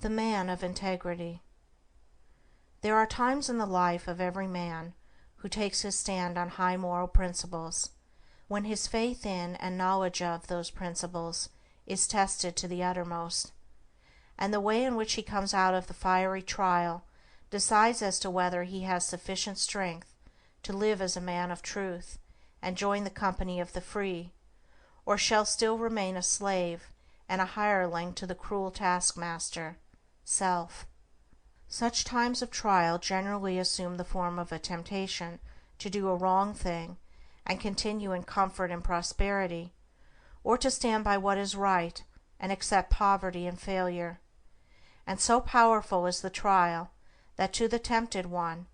The man of integrity. There are times in the life of every man who takes his stand on high moral principles when his faith in and knowledge of those principles is tested to the uttermost, and the way in which he comes out of the fiery trial decides as to whether he has sufficient strength to live as a man of truth and join the company of the free, or shall still remain a slave and a hireling to the cruel taskmaster, self. Such times of trial generally assume the form of a temptation to do a wrong thing and continue in comfort and prosperity, or to stand by what is right and accept poverty and failure. And so powerful is the trial that to the tempted one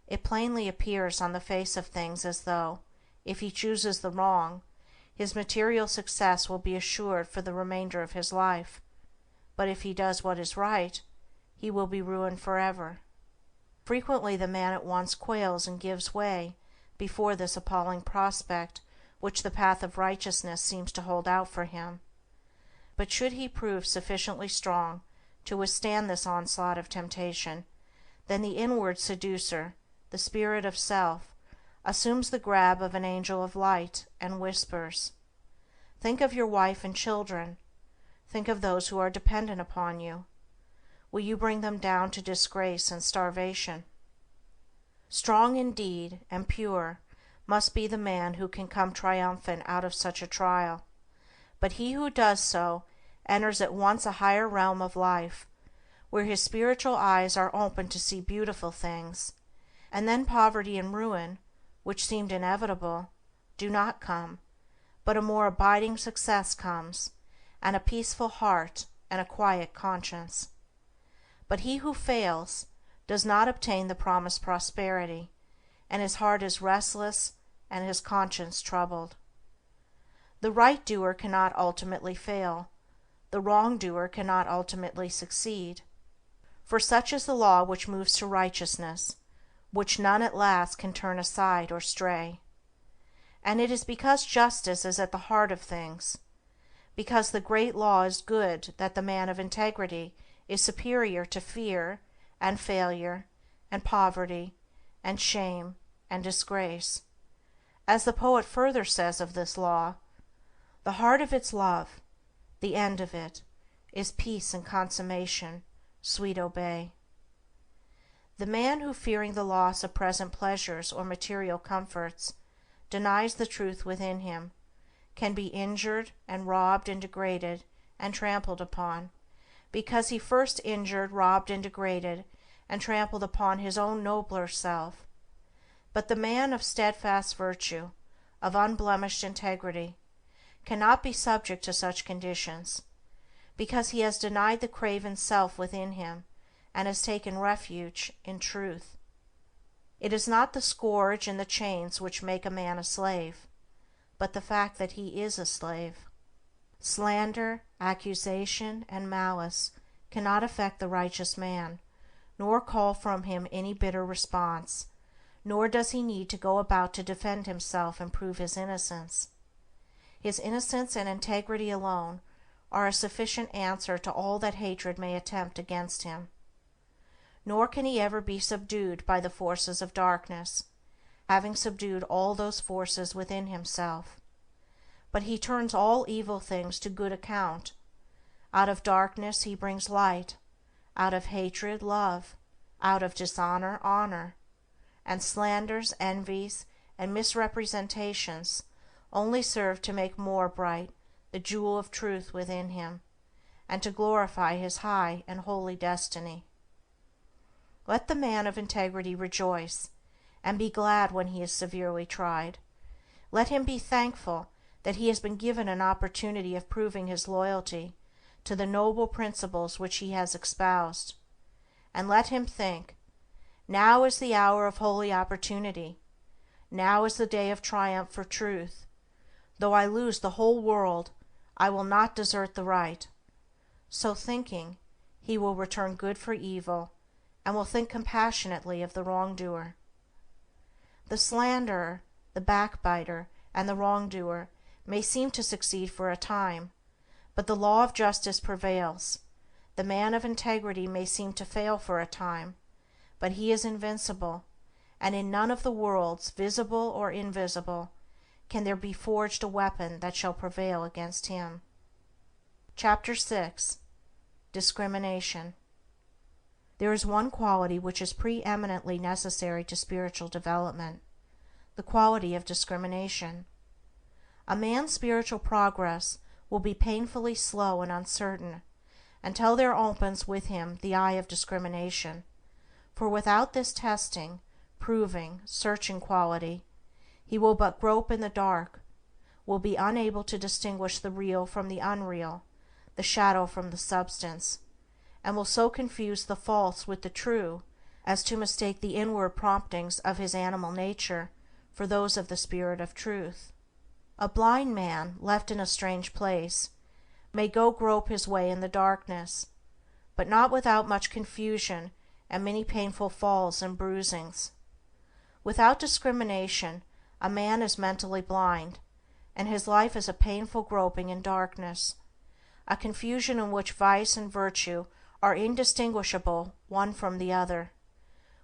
it plainly appears on the face of things as though, if he chooses the wrong, his material success will be assured for the remainder of his life, but if he does what is right, he will be ruined forever. Frequently the man at once quails and gives way before this appalling prospect which the path of righteousness seems to hold out for him. But should he prove sufficiently strong to withstand this onslaught of temptation, then the inward seducer, the spirit of self, assumes the garb of an angel of light and whispers, "Think of your wife and children. Think of those who are dependent upon you. Will you bring them down to disgrace and starvation?" Strong indeed and pure must be the man who can come triumphant out of such a trial, but he who does so enters at once a higher realm of life, where his spiritual eyes are open to see beautiful things, and then poverty and ruin, which seemed inevitable, do not come, but a more abiding success comes, and a peaceful heart and a quiet conscience. But he who fails does not obtain the promised prosperity, and his heart is restless and his conscience troubled. The right doer cannot ultimately fail, the wrong doer cannot ultimately succeed, for such is the law which moves to righteousness, which none at last can turn aside or stray. And it is because justice is at the heart of things, because the great law is good, that the man of integrity is superior to fear and failure and poverty and shame and disgrace. As the poet further says of this law, "The heart of its love, the end of it, is peace and consummation, sweet obey." The man who, fearing the loss of present pleasures or material comforts, denies the truth within him, can be injured and robbed and degraded and trampled upon, because he first injured, robbed, and degraded and trampled upon his own nobler self. But the man of steadfast virtue, of unblemished integrity, cannot be subject to such conditions, because he has denied the craven self within him and has taken refuge in truth. It is not the scourge and the chains which make a man a slave, but the fact that he is a slave. Slander, accusation, and malice cannot affect the righteous man, nor call from him any bitter response, nor does he need to go about to defend himself and prove his innocence. His innocence and integrity alone are a sufficient answer to all that hatred may attempt against him. Nor can he ever be subdued by the forces of darkness, having subdued all those forces within himself. But he turns all evil things to good account. Out of darkness he brings light, out of hatred love, out of dishonor honor, and slanders, envies, and misrepresentations only serve to make more bright the jewel of truth within him, and to glorify his high and holy destiny. Let the man of integrity rejoice, and be glad when he is severely tried. Let him be thankful that he has been given an opportunity of proving his loyalty to the noble principles which he has espoused, and let him think, now is the hour of holy opportunity, now is the day of triumph for truth. Though I lose the whole world, I will not desert the right. So thinking, he will return good for evil, and will think compassionately of the wrongdoer. The slanderer, the backbiter, and the wrongdoer may seem to succeed for a time, but the law of justice prevails. The man of integrity may seem to fail for a time, but he is invincible, and in none of the worlds, visible or invisible, can there be forged a weapon that shall prevail against him. Chapter 6. Discrimination. There is one quality which is preeminently necessary to spiritual development, the quality of discrimination. A man's spiritual progress will be painfully slow and uncertain until there opens with him the eye of discrimination, for without this testing, proving, searching quality, he will but grope in the dark, will be unable to distinguish the real from the unreal, the shadow from the substance, and will so confuse the false with the true as to mistake the inward promptings of his animal nature for those of the Spirit of Truth. A blind man, left in a strange place, may go grope his way in the darkness, but not without much confusion and many painful falls and bruisings. Without discrimination, a man is mentally blind, and his life is a painful groping in darkness, a confusion in which vice and virtue are indistinguishable one from the other,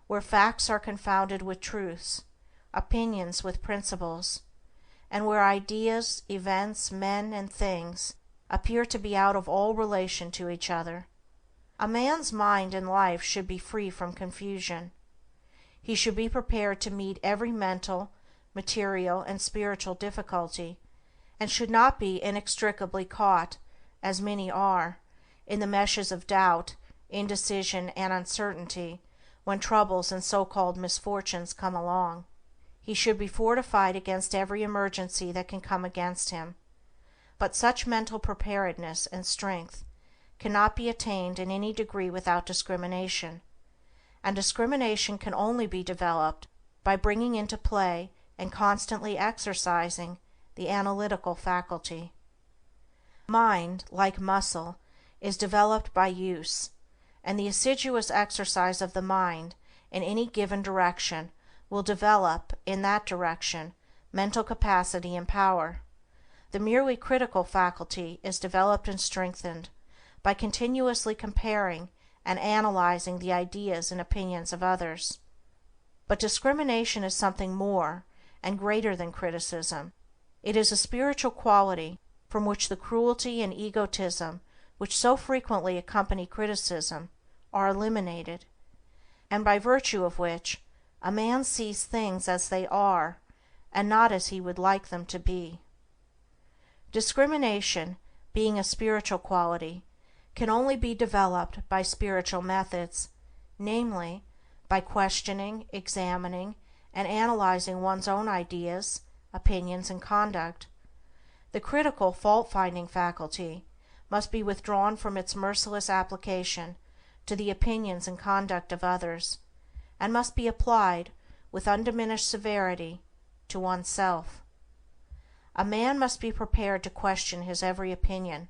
where facts are confounded with truths, opinions with principles, and where ideas, events, men, and things appear to be out of all relation to each other. A man's mind and life should be free from confusion. He should be prepared to meet every mental, material, and spiritual difficulty, and should not be inextricably caught, as many are, in the meshes of doubt, indecision, and uncertainty when troubles and so-called misfortunes come along. He should be fortified against every emergency that can come against him. But such mental preparedness and strength cannot be attained in any degree without discrimination, and discrimination can only be developed by bringing into play and constantly exercising the analytical faculty. Mind, like muscle, is developed by use, and the assiduous exercise of the mind in any given direction will develop, in that direction, mental capacity and power. The merely critical faculty is developed and strengthened by continuously comparing and analyzing the ideas and opinions of others. But discrimination is something more and greater than criticism. It is a spiritual quality from which the cruelty and egotism which so frequently accompany criticism are eliminated, and by virtue of which a man sees things as they are and not as he would like them to be. Discrimination, being a spiritual quality, can only be developed by spiritual methods, namely, by questioning, examining, and analyzing one's own ideas, opinions, and conduct. The critical, fault-finding faculty must be withdrawn from its merciless application to the opinions and conduct of others, and must be applied, with undiminished severity, to oneself. A man must be prepared to question his every opinion,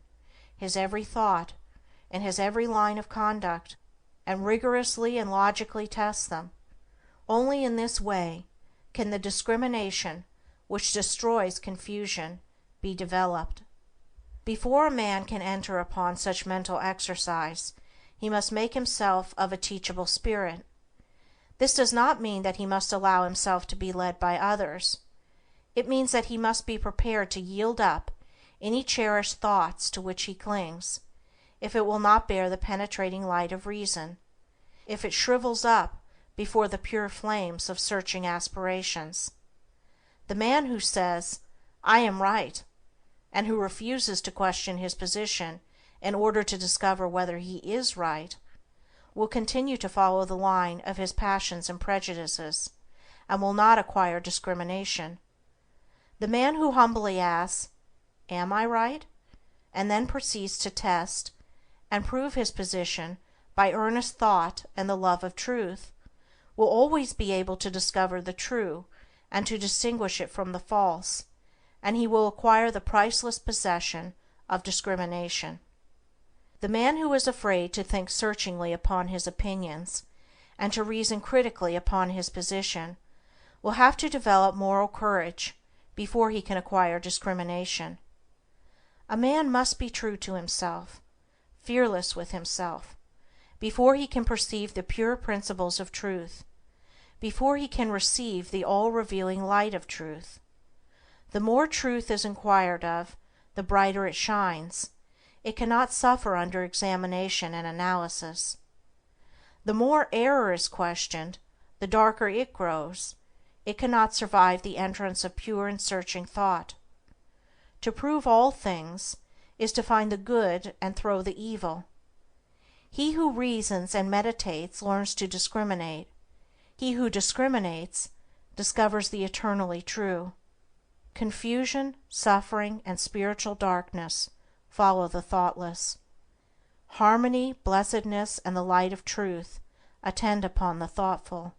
his every thought, and his every line of conduct, and rigorously and logically test them. Only in this way can the discrimination which destroys confusion be developed. Before a man can enter upon such mental exercise, he must make himself of a teachable spirit. This does not mean that he must allow himself to be led by others. It means that he must be prepared to yield up any cherished thoughts to which he clings, if it will not bear the penetrating light of reason, if it shrivels up before the pure flames of searching aspirations. The man who says, "I am right," and who refuses to question his position in order to discover whether he is right, will continue to follow the line of his passions and prejudices, and will not acquire discrimination. The man who humbly asks, "Am I right?" and then proceeds to test and prove his position by earnest thought and the love of truth, will always be able to discover the true and to distinguish it from the false, and he will acquire the priceless possession of discrimination. The man who is afraid to think searchingly upon his opinions, and to reason critically upon his position, will have to develop moral courage before he can acquire discrimination. A man must be true to himself, fearless with himself, before he can perceive the pure principles of truth, before he can receive the all-revealing light of truth. The more truth is inquired of, the brighter it shines. It cannot suffer under examination and analysis. The more error is questioned, the darker it grows. It cannot survive the entrance of pure and searching thought. To prove all things is to find the good and throw the evil. He who reasons and meditates learns to discriminate. He who discriminates discovers the eternally true. Confusion, suffering, and spiritual darkness follow the thoughtless. Harmony, blessedness, and the light of truth attend upon the thoughtful.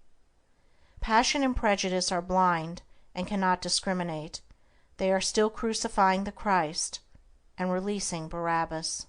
Passion and prejudice are blind and cannot discriminate. They are still crucifying the Christ and releasing Barabbas.